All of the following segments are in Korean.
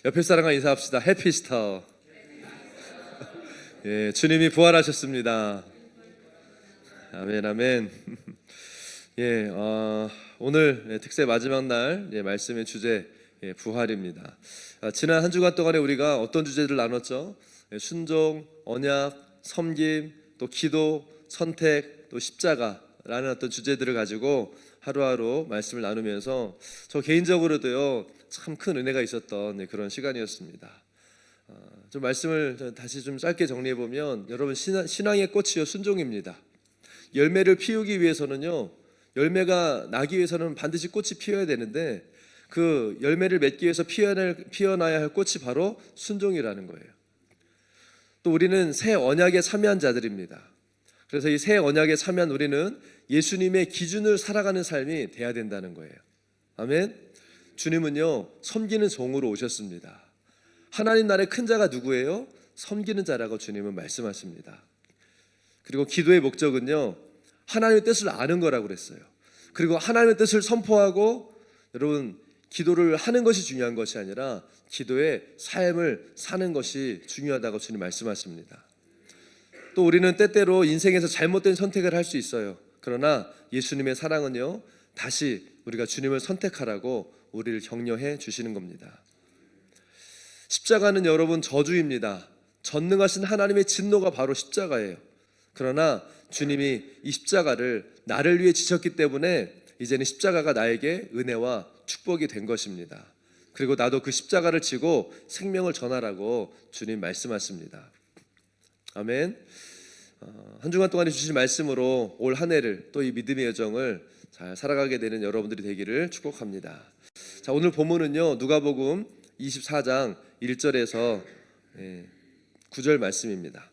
옆에 사람과 인사합시다. 해피스터. 예, 주님이 부활하셨습니다. 아멘, 아멘. 예, 오늘 특세 마지막 날 말씀의 주제 부활입니다. 지난 한 주간 동안에 우리가 어떤 주제를 나눴죠? 순종, 언약, 섬김, 또 기도, 선택, 또 십자가라는 어떤 주제들을 가지고 하루하루 말씀을 나누면서 저 개인적으로도요 참 큰 은혜가 있었던 그런 시간이었습니다. 좀 말씀을 다시 좀 짧게 정리해 보면, 여러분 신앙의 꽃이요 순종입니다. 열매를 피우기 위해서는요, 열매가 나기 위해서는 반드시 꽃이 피어야 되는데, 그 열매를 맺기 위해서 피어나야 할 꽃이 바로 순종이라는 거예요. 또 우리는 새 언약에 참여한 자들입니다. 그래서 이 새 언약에 참여한 우리는 예수님의 기준을 살아가는 삶이 돼야 된다는 거예요. 아멘. 주님은요 섬기는 종으로 오셨습니다. 하나님 나라의 큰 자가 누구예요? 섬기는 자라고 주님은 말씀하십니다. 그리고 기도의 목적은요 하나님의 뜻을 아는 거라고 그랬어요. 그리고 하나님의 뜻을 선포하고, 여러분 기도를 하는 것이 중요한 것이 아니라 기도의 삶을 사는 것이 중요하다고 주님 말씀하십니다. 또 우리는 때때로 인생에서 잘못된 선택을 할 수 있어요. 그러나 예수님의 사랑은요 다시 우리가 주님을 선택하라고 우리를 격려해 주시는 겁니다. 십자가는 여러분 저주입니다. 전능하신 하나님의 진노가 바로 십자가예요. 그러나 주님이 이 십자가를 나를 위해 지셨기 때문에 이제는 십자가가 나에게 은혜와 축복이 된 것입니다. 그리고 나도 그 십자가를 지고 생명을 전하라고 주님 말씀하십니다. 아멘. 한 주간 동안에 주신 말씀으로 올 한 해를, 또 이 믿음의 여정을 잘 살아가게 되는 여러분들이 되기를 축복합니다. 자, 오늘 본문은요 누가복음 24장 1절에서 9절 말씀입니다.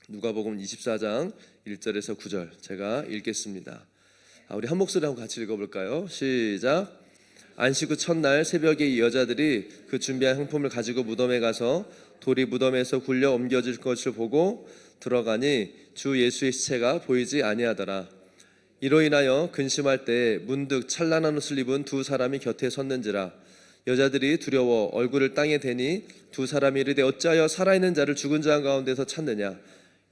누가복음 24장 1절에서 9절 제가 읽겠습니다. 우리 한 목소리 한번 같이 읽어볼까요? 시작. 안식 후 첫날 새벽에 이 여자들이 그 준비한 향품을 가지고 무덤에 가서 돌이 무덤에서 굴려 옮겨질 것을 보고 들어가니 주 예수의 시체가 보이지 아니하더라. 이로 인하여 근심할 때 문득 찬란한 옷을 입은 두 사람이 곁에 섰는지라. 여자들이 두려워 얼굴을 땅에 대니 두 사람이 이르되 어찌하여 살아있는 자를 죽은 자 가운데서 찾느냐?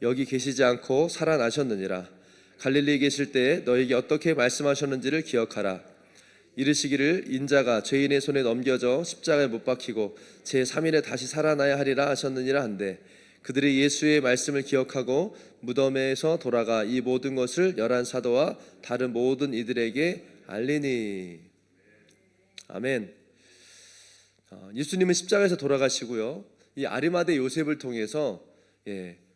여기 계시지 않고 살아나셨느니라. 갈릴리에 계실 때 너에게 어떻게 말씀하셨는지를 기억하라. 이르시기를 인자가 죄인의 손에 넘겨져 십자가에 못 박히고 제3일에 다시 살아나야 하리라 하셨느니라 한데, 그들이 예수의 말씀을 기억하고 무덤에서 돌아가 이 모든 것을 11 사도와 다른 모든 이들에게 알리니. 아멘. 예수님은 십자가에서 돌아가시고요, 이 아리마대 요셉을 통해서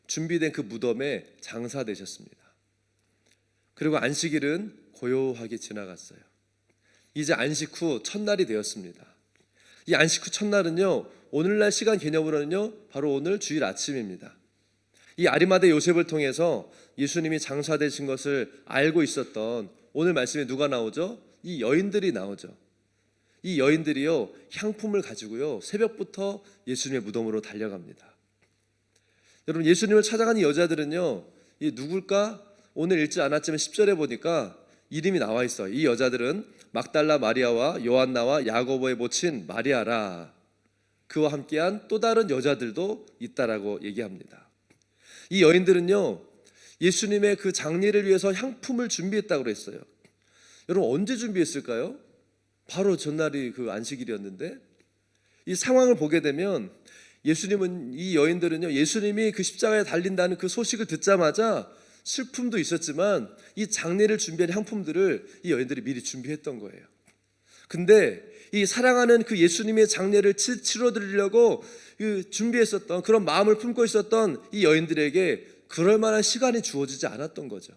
준비된 그 무덤에 장사되셨습니다. 그리고 안식일은 고요하게 지나갔어요. 이제 안식 후 첫날이 되었습니다. 이 안식 후 첫날은요 오늘날 시간 개념으로는요 바로 오늘 주일 아침입니다. 이 아리마대 요셉을 통해서 예수님이 장사되신 것을 알고 있었던, 오늘 말씀에 누가 나오죠? 이 여인들이 나오죠. 이 여인들이요 향품을 가지고요 새벽부터 예수님의 무덤으로 달려갑니다. 여러분 예수님을 찾아간 이 여자들은요 이 누굴까? 오늘 읽지 않았지만 10절에 보니까 이름이 나와 있어요. 이 여자들은 막달라 마리아와 요한나와 야고보의 모친 마리아라. 그와 함께한 또 다른 여자들도 있다라고 얘기합니다. 이 여인들은요 예수님의 그 장례를 위해서 향품을 준비했다고 그랬어요. 여러분 언제 준비했을까요? 바로 전날이 그 안식일이었는데, 이 상황을 보게 되면 예수님은, 이 여인들은요 예수님이 그 십자가에 달린다는 그 소식을 듣자마자 슬픔도 있었지만 이 장례를 준비한 향품들을 이 여인들이 미리 준비했던 거예요. 근데 이 사랑하는 그 예수님의 장례를 치러드리려고 준비했었던, 그런 마음을 품고 있었던 이 여인들에게 그럴 만한 시간이 주어지지 않았던 거죠.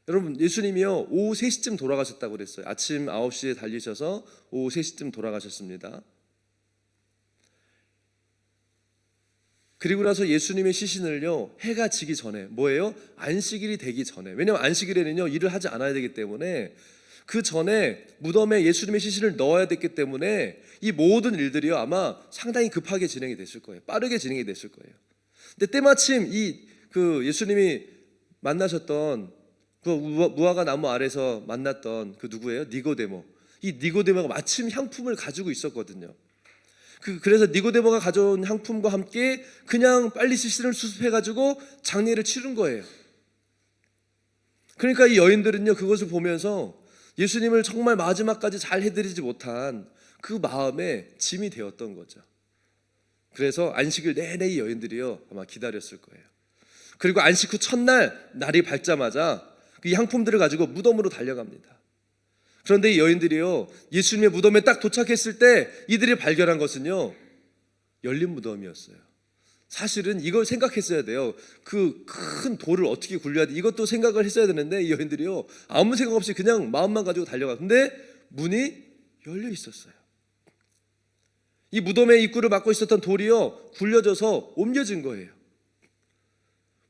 여러분 예수님이요 오후 3시쯤 돌아가셨다고 그랬어요. 아침 9시에 달리셔서 오후 3시쯤 돌아가셨습니다. 그리고 나서 예수님의 시신을요 해가 지기 전에, 뭐예요? 안식일이 되기 전에, 왜냐하면 안식일에는요 일을 하지 않아야 되기 때문에 그 전에 무덤에 예수님의 시신을 넣어야 됐기 때문에 이 모든 일들이요 아마 상당히 급하게 진행이 됐을 거예요. 빠르게 진행이 됐을 거예요. 근데 때마침 그 예수님이 만나셨던 그 무화과 나무 아래서 만났던 그 누구예요? 니고데모. 이 니고데모가 마침 향품을 가지고 있었거든요. 그래서 니고데모가 가져온 향품과 함께 그냥 빨리 시신을 수습해가지고 장례를 치른 거예요. 그러니까 이 여인들은요, 그것을 보면서 예수님을 정말 마지막까지 잘 해드리지 못한 그 마음에 짐이 되었던 거죠. 그래서 안식일 내내 이 여인들이요 아마 기다렸을 거예요. 그리고 안식 후 첫날 날이 밝자마자 이 향품들을 가지고 무덤으로 달려갑니다. 그런데 이 여인들이요 예수님의 무덤에 딱 도착했을 때 이들이 발견한 것은요 열린 무덤이었어요. 사실은 이걸 생각했어야 돼요. 그 큰 돌을 어떻게 굴려야 돼, 이것도 생각을 했어야 되는데 이 여인들이요 아무 생각 없이 그냥 마음만 가지고 달려가. 근데 문이 열려 있었어요. 이 무덤의 입구를 막고 있었던 돌이요 굴려져서 옮겨진 거예요.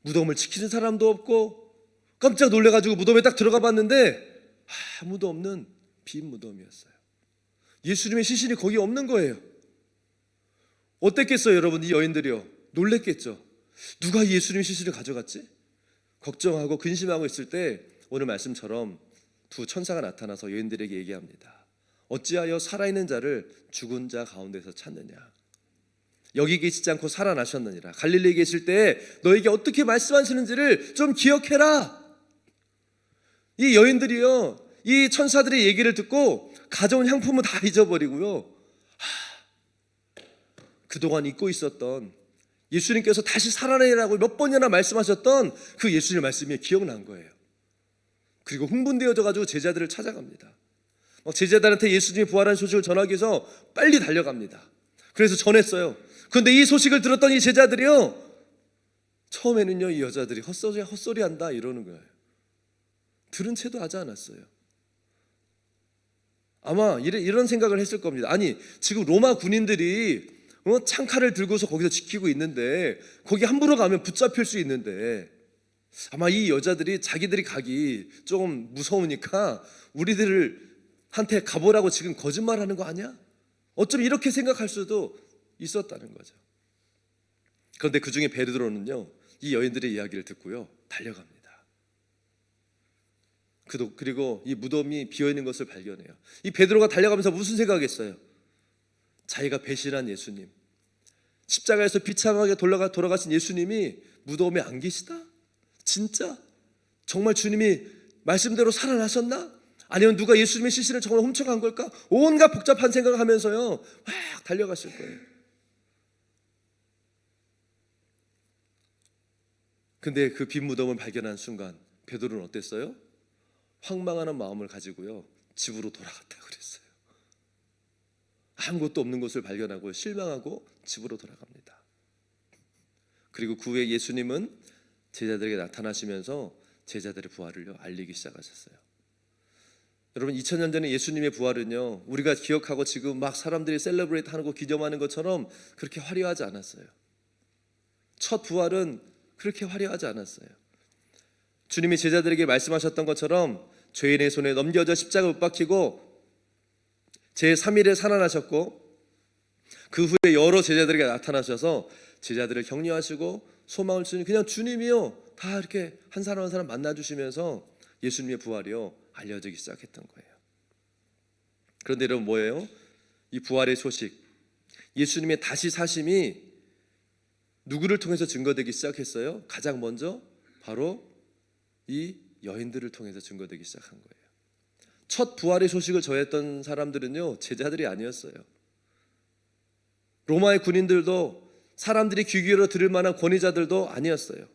무덤을 지키는 사람도 없고 깜짝 놀래가지고 무덤에 딱 들어가 봤는데 아무도 없는 빈 무덤이었어요. 예수님의 시신이 거기 없는 거예요. 어땠겠어요 여러분? 이 여인들이요 놀랬겠죠. 누가 예수님의 시신을 가져갔지? 걱정하고 근심하고 있을 때 오늘 말씀처럼 두 천사가 나타나서 여인들에게 얘기합니다. 어찌하여 살아있는 자를 죽은 자 가운데서 찾느냐? 여기 계시지 않고 살아나셨느니라. 갈릴리에 계실 때 너에게 어떻게 말씀하시는지를 좀 기억해라. 이 여인들이요 이 천사들의 얘기를 듣고 가져온 향품은 다 잊어버리고요 그동안 잊고 있었던 예수님께서 다시 살아내라고 몇 번이나 말씀하셨던 그 예수님의 말씀이 기억난 거예요. 그리고 흥분되어져 가지고 제자들을 찾아갑니다. 제자들한테 예수님이 부활한 소식을 전하기 위해서 빨리 달려갑니다. 그래서 전했어요. 그런데 이 소식을 들었던 이 제자들이요 처음에는요 이 여자들이 헛소리 한다 이러는 거예요. 들은 채도 하지 않았어요. 아마 이런 생각을 했을 겁니다. 아니 지금 로마 군인들이 창칼을 들고서 거기서 지키고 있는데 거기 함부로 가면 붙잡힐 수 있는데 아마 이 여자들이 자기들이 가기 조금 무서우니까 우리들한테 가보라고 지금 거짓말하는 거 아니야? 어쩜 이렇게 생각할 수도 있었다는 거죠. 그런데 그 중에 베드로는요 이 여인들의 이야기를 듣고요 달려갑니다. 그리고 이 무덤이 비어있는 것을 발견해요. 이 베드로가 달려가면서 무슨 생각했어요? 자기가 배신한 예수님, 십자가에서 비참하게 돌아가신 예수님이 무덤에 안 계시다? 진짜? 정말 주님이 말씀대로 살아나셨나? 아니면 누가 예수님의 시신을 정말 훔쳐간 걸까? 온갖 복잡한 생각을 하면서요 막 달려갔을 거예요. 근데 그 빈 무덤을 발견한 순간 베드로는 어땠어요? 황망하는 마음을 가지고요 집으로 돌아갔다고 그랬어요. 아무것도 없는 것을 발견하고 실망하고 집으로 돌아갑니다. 그리고 그 후에 예수님은 제자들에게 나타나시면서 제자들의 부활을 알리기 시작하셨어요. 여러분 2000년 전에 예수님의 부활은요 우리가 기억하고 지금 막 사람들이 셀러브레이트 하는 거 기념하는 것처럼 그렇게 화려하지 않았어요. 첫 부활은 그렇게 화려하지 않았어요. 주님이 제자들에게 말씀하셨던 것처럼 죄인의 손에 넘겨져 십자가 못 박히고 제3일에 살아나셨고 그 후에 여러 제자들에게 나타나셔서 제자들을 격려하시고 소망을 주는 그냥 주님이요 다 이렇게 한 사람 한 사람 만나주시면서 예수님의 부활이요 알려지기 시작했던 거예요. 그런데 여러분 뭐예요? 이 부활의 소식, 예수님의 다시 사심이 누구를 통해서 증거되기 시작했어요? 가장 먼저 바로 이 여인들을 통해서 증거되기 시작한 거예요. 첫 부활의 소식을 전했던 사람들은요 제자들이 아니었어요. 로마의 군인들도 사람들이 귀 기울여 들을 만한 권위자들도 아니었어요.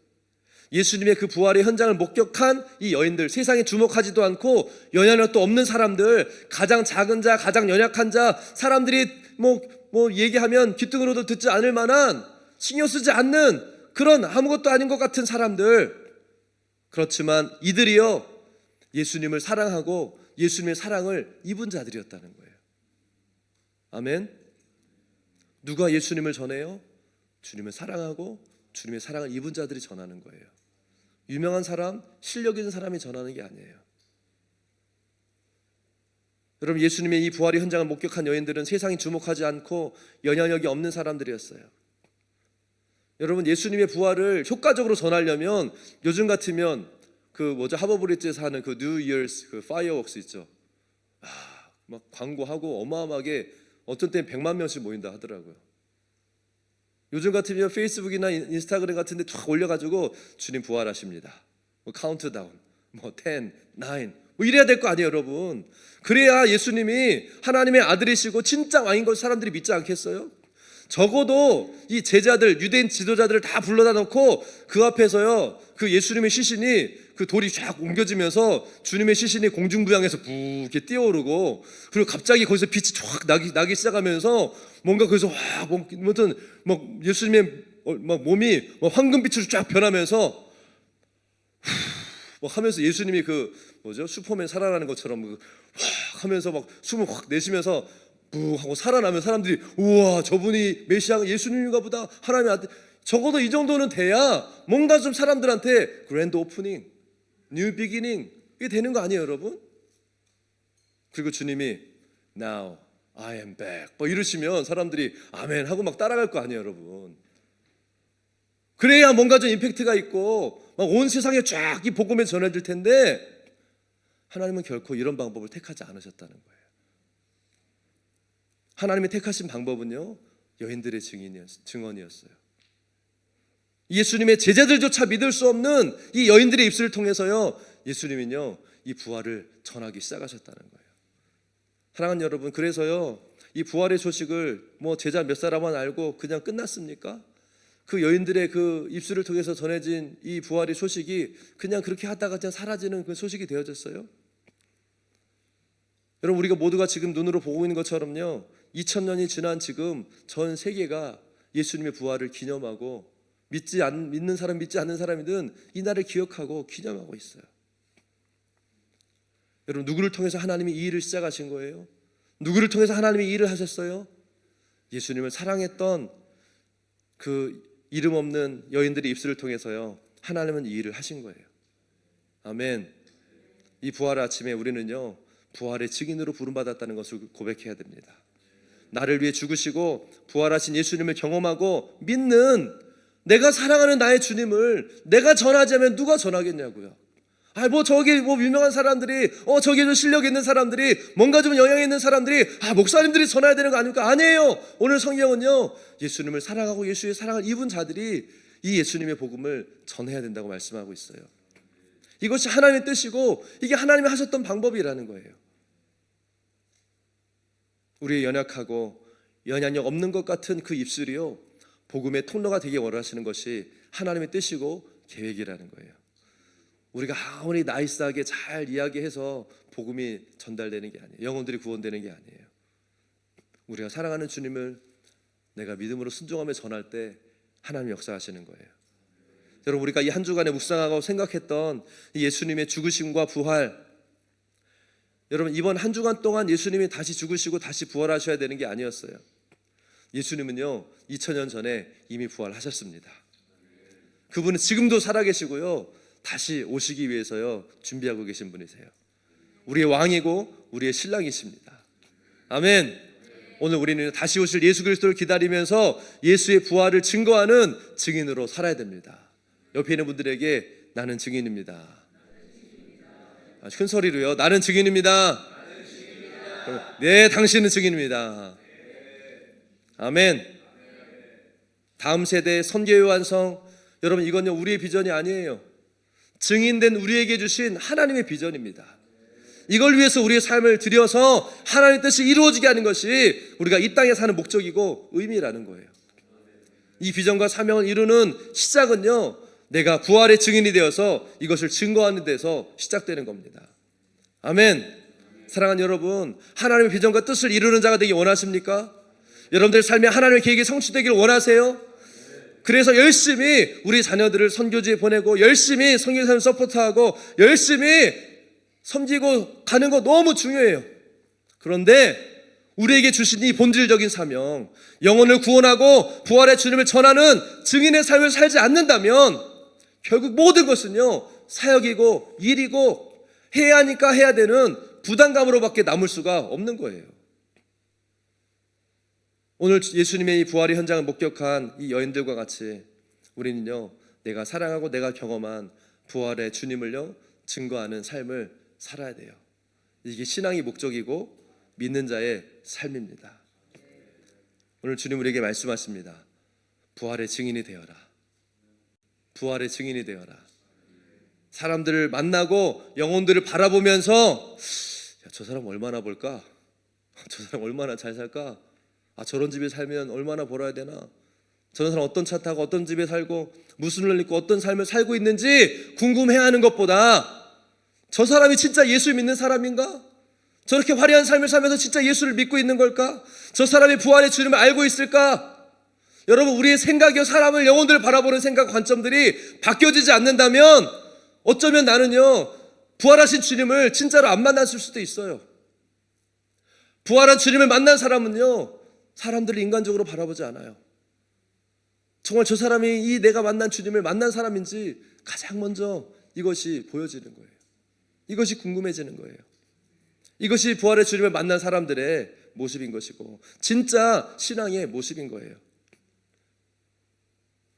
예수님의 그 부활의 현장을 목격한 이 여인들, 세상에 주목하지도 않고 영향력도 없는 사람들, 가장 작은 자, 가장 연약한 자, 사람들이 뭐 얘기하면 귀등으로도 듣지 않을 만한, 신경 쓰지 않는 그런 아무것도 아닌 것 같은 사람들. 그렇지만 이들이요 예수님을 사랑하고 예수님의 사랑을 입은 자들이었다는 거예요. 아멘. 누가 예수님을 전해요? 주님을 사랑하고 주님의 사랑을 입은 자들이 전하는 거예요. 유명한 사람, 실력 있는 사람이 전하는 게 아니에요. 여러분 예수님의 이 부활의 현장을 목격한 여인들은 세상이 주목하지 않고 영향력이 없는 사람들이었어요. 여러분 예수님의 부활을 효과적으로 전하려면 요즘 같으면 하버브리지에서 하는 그 뉴 이어스 그 파이어웍스 있죠. 막 광고하고 어마어마하게 어떤 때는 100만 명씩 모인다 하더라고요. 요즘 같으면 페이스북이나 인스타그램 같은 데 쫙 올려가지고 주님 부활하십니다, 뭐 카운트다운, 뭐 10, 9, 뭐 이래야 될 거 아니에요 여러분. 그래야 예수님이 하나님의 아들이시고 진짜 왕인 걸 사람들이 믿지 않겠어요? 적어도 이 제자들, 유대인 지도자들을 다 불러다 놓고 그 앞에서요, 그 예수님의 시신이 그 돌이 쫙 옮겨지면서 주님의 시신이 공중부양해서 부 이렇게 뛰어오르고, 그리고 갑자기 거기서 빛이 쫙 나기 시작하면서 뭔가 거기서 아무튼 막 예수님의 막 몸이 막 황금빛으로 쫙 변하면서 막 하면서 예수님이 그 뭐죠, 슈퍼맨 살아나는 것처럼 확 하면서 막 숨을 확 내쉬면서 부 하고 살아나면 사람들이 우와, 저분이 메시아 예수님인가 보다, 하나님의 아들. 적어도 이 정도는 돼야 뭔가 좀 사람들한테 그랜드 오프닝, 뉴 비기닝 이게 되는 거 아니에요 여러분? 그리고 주님이 Now I am back 뭐 이러시면 사람들이 아멘 하고 막 따라갈 거 아니에요 여러분. 그래야 뭔가 좀 임팩트가 있고 막 온 세상에 쫙 이 복음이 전해질 텐데, 하나님은 결코 이런 방법을 택하지 않으셨다는 거예요. 하나님이 택하신 방법은요, 여인들의 증언이었어요. 예수님의 제자들조차 믿을 수 없는 이 여인들의 입술을 통해서요, 예수님은요 이 부활을 전하기 시작하셨다는 거예요. 사랑하는 여러분, 그래서요 이 부활의 소식을 뭐 제자 몇 사람만 알고 그냥 끝났습니까? 그 여인들의 그 입술을 통해서 전해진 이 부활의 소식이 그냥 그렇게 하다가 그냥 사라지는 그 소식이 되어졌어요. 여러분, 우리가 모두가 지금 눈으로 보고 있는 것처럼요, 2000년이 지난 지금 전 세계가 예수님의 부활을 기념하고 믿는 사람 믿지 않는 사람이든 이 날을 기억하고 기념하고 있어요. 여러분, 누구를 통해서 하나님이 이 일을 시작하신 거예요? 누구를 통해서 하나님이 이 일을 하셨어요? 예수님을 사랑했던 그 이름 없는 여인들의 입술을 통해서요, 하나님은 이 일을 하신 거예요. 아멘. 이 부활의 아침에 우리는요 부활의 증인으로 부름받았다는 것을 고백해야 됩니다. 나를 위해 죽으시고 부활하신 예수님을 경험하고 믿는, 내가 사랑하는 나의 주님을 내가 전하지 않으면 누가 전하겠냐고요. 뭐 저기 뭐 유명한 사람들이, 저기 좀 실력 있는 사람들이, 뭔가 좀 영향 있는 사람들이, 목사님들이 전해야 되는 거 아닙니까? 아니에요. 오늘 성경은요, 예수님을 사랑하고 예수의 사랑을 입은 자들이 이 예수님의 복음을 전해야 된다고 말씀하고 있어요. 이것이 하나님의 뜻이고 이게 하나님이 하셨던 방법이라는 거예요. 우리의 연약하고 영향력 없는 것 같은 그 입술이요, 복음의 통로가 되기 원하시는 것이 하나님의 뜻이고 계획이라는 거예요. 우리가 아무리 나이스하게 잘 이야기해서 복음이 전달되는 게 아니에요. 영혼들이 구원되는 게 아니에요. 우리가 사랑하는 주님을 내가 믿음으로 순종하며 전할 때 하나님 역사하시는 거예요. 여러분, 우리가 이 한 주간에 묵상하고 생각했던 이 예수님의 죽으심과 부활, 여러분 이번 한 주간 동안 예수님이 다시 죽으시고 다시 부활하셔야 되는 게 아니었어요. 예수님은요 2000년 전에 이미 부활하셨습니다. 그분은 지금도 살아계시고요 다시 오시기 위해서요 준비하고 계신 분이세요. 우리의 왕이고 우리의 신랑이십니다. 아멘. 오늘 우리는 다시 오실 예수 그리스도를 기다리면서 예수의 부활을 증거하는 증인으로 살아야 됩니다. 옆에 있는 분들에게 나는 증인입니다. 큰 소리로요, 나는 증인입니다. 네, 당신은 증인입니다. 아멘. 다음 세대의 선교의 완성, 여러분 이건요 우리의 비전이 아니에요. 증인된 우리에게 주신 하나님의 비전입니다. 이걸 위해서 우리의 삶을 들여서 하나님의 뜻이 이루어지게 하는 것이 우리가 이 땅에 사는 목적이고 의미라는 거예요. 이 비전과 사명을 이루는 시작은요 내가 부활의 증인이 되어서 이것을 증거하는 데서 시작되는 겁니다. 아멘. 사랑하는 여러분, 하나님의 비전과 뜻을 이루는 자가 되기 원하십니까? 여러분들 삶에 하나님의 계획이 성취되기를 원하세요? 그래서 열심히 우리 자녀들을 선교지에 보내고 열심히 선교사님 서포트하고 열심히 섬기고 가는 거 너무 중요해요. 그런데 우리에게 주신 이 본질적인 사명, 영혼을 구원하고 부활의 주님을 전하는 증인의 삶을 살지 않는다면 결국 모든 것은요 사역이고 일이고 해야 하니까 해야 되는 부담감으로밖에 남을 수가 없는 거예요. 오늘 예수님의 이 부활의 현장을 목격한 이 여인들과 같이 우리는요 내가 사랑하고 내가 경험한 부활의 주님을요 증거하는 삶을 살아야 돼요. 이게 신앙의 목적이고 믿는 자의 삶입니다. 오늘 주님 우리에게 말씀하십니다. 부활의 증인이 되어라. 부활의 증인이 되어라. 사람들을 만나고 영혼들을 바라보면서 야, 저 사람 얼마나 볼까? 저 사람 얼마나 잘 살까? 저런 집에 살면 얼마나 벌어야 되나? 저런 사람 어떤 차 타고 어떤 집에 살고 무슨 옷을 입고 어떤 삶을 살고 있는지 궁금해하는 것보다 저 사람이 진짜 예수 믿는 사람인가? 저렇게 화려한 삶을 살면서 진짜 예수를 믿고 있는 걸까? 저 사람이 부활의 주님을 알고 있을까? 여러분, 우리의 생각이요, 사람을, 영혼들을 바라보는 생각, 관점들이 바뀌어지지 않는다면 어쩌면 나는요, 부활하신 주님을 진짜로 안 만났을 수도 있어요. 부활한 주님을 만난 사람은요, 사람들을 인간적으로 바라보지 않아요. 정말 저 사람이 이 내가 만난 주님을 만난 사람인지 가장 먼저 이것이 보여지는 거예요. 이것이 궁금해지는 거예요. 이것이 부활의 주님을 만난 사람들의 모습인 것이고 진짜 신앙의 모습인 거예요.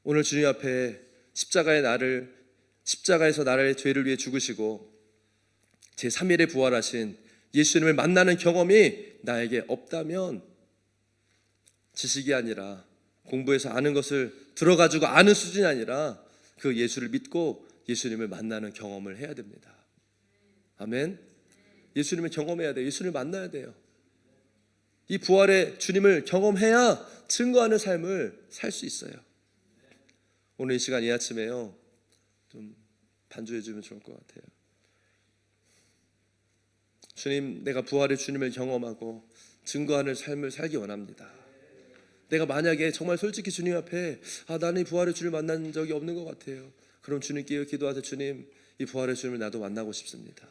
오늘 주님 앞에 십자가에서 나를 죄를 위해 죽으시고 제3일에 부활하신 예수님을 만나는 경험이 나에게 없다면 지식이 아니라 공부해서 아는 것을 들어가지고 아는 수준이 아니라 그 예수를 믿고 예수님을 만나는 경험을 해야 됩니다. 아멘. 예수님을 경험해야 돼요. 예수님을 만나야 돼요. 이 부활의 주님을 경험해야 증거하는 삶을 살 수 있어요. 오늘 이 시간 이 아침에요, 좀 반주해 주면 좋을 것 같아요. 주님, 내가 부활의 주님을 경험하고 증거하는 삶을 살기 원합니다. 내가 만약에 정말 솔직히 주님 앞에 나는 이 부활의 주를 만난 적이 없는 것 같아요. 그럼 주님께 기도하세요. 주님, 이 부활의 주님을 나도 만나고 싶습니다.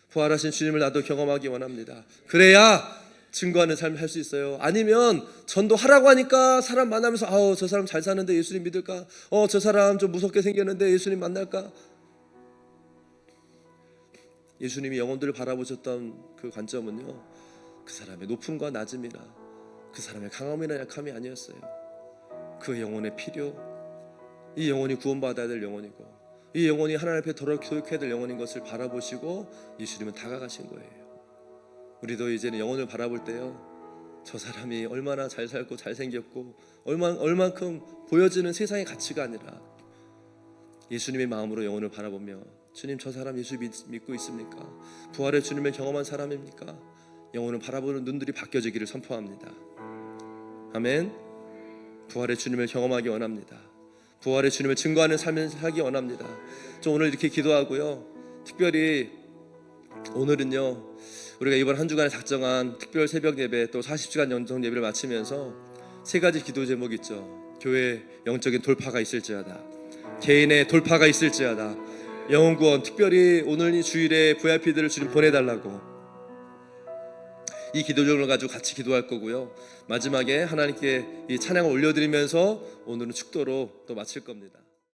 부활하신 주님을 나도 경험하기 원합니다. 그래야 증거하는 삶을 할 수 있어요. 아니면 전도하라고 하니까 사람 만나면서 저 사람 잘 사는데 예수님 믿을까? 저 사람 좀 무섭게 생겼는데 예수님 만날까? 예수님이 영혼들을 바라보셨던 그 관점은요, 그 사람의 높음과 낮음이나 그 사람의 강함이나 약함이 아니었어요. 그 영혼의 필요, 이 영혼이 구원받아야 될 영혼이고 이 영혼이 하나님 앞에 교육해야 될 영혼인 것을 바라보시고 예수님은 다가가신 거예요. 우리도 이제는 영혼을 바라볼 때요, 저 사람이 얼마나 잘 살고 잘생겼고 얼만큼 보여지는 세상의 가치가 아니라 예수님의 마음으로 영혼을 바라보며 주님, 저 사람 예수 믿고 있습니까? 부활의 주님을 경험한 사람입니까? 영혼을 바라보는 눈들이 바뀌어지기를 선포합니다. 아멘. 부활의 주님을 경험하기 원합니다. 부활의 주님을 증거하는 삶을 살기 원합니다. 저 오늘 이렇게 기도하고요, 특별히 오늘은요, 우리가 이번 한 주간에 작정한 특별 새벽 예배 또 40시간 연속 예배를 마치면서 세 가지 기도 제목이 있죠. 교회 영적인 돌파가 있을지어다, 개인의 돌파가 있을지어다, 영혼 구원. 특별히 오늘 이 주일에 VIP들을 주님 보내달라고 이 기도 제목을 가지고 같이 기도할 거고요, 마지막에 하나님께 이 찬양을 올려드리면서 오늘은 축도로 또 마칠 겁니다.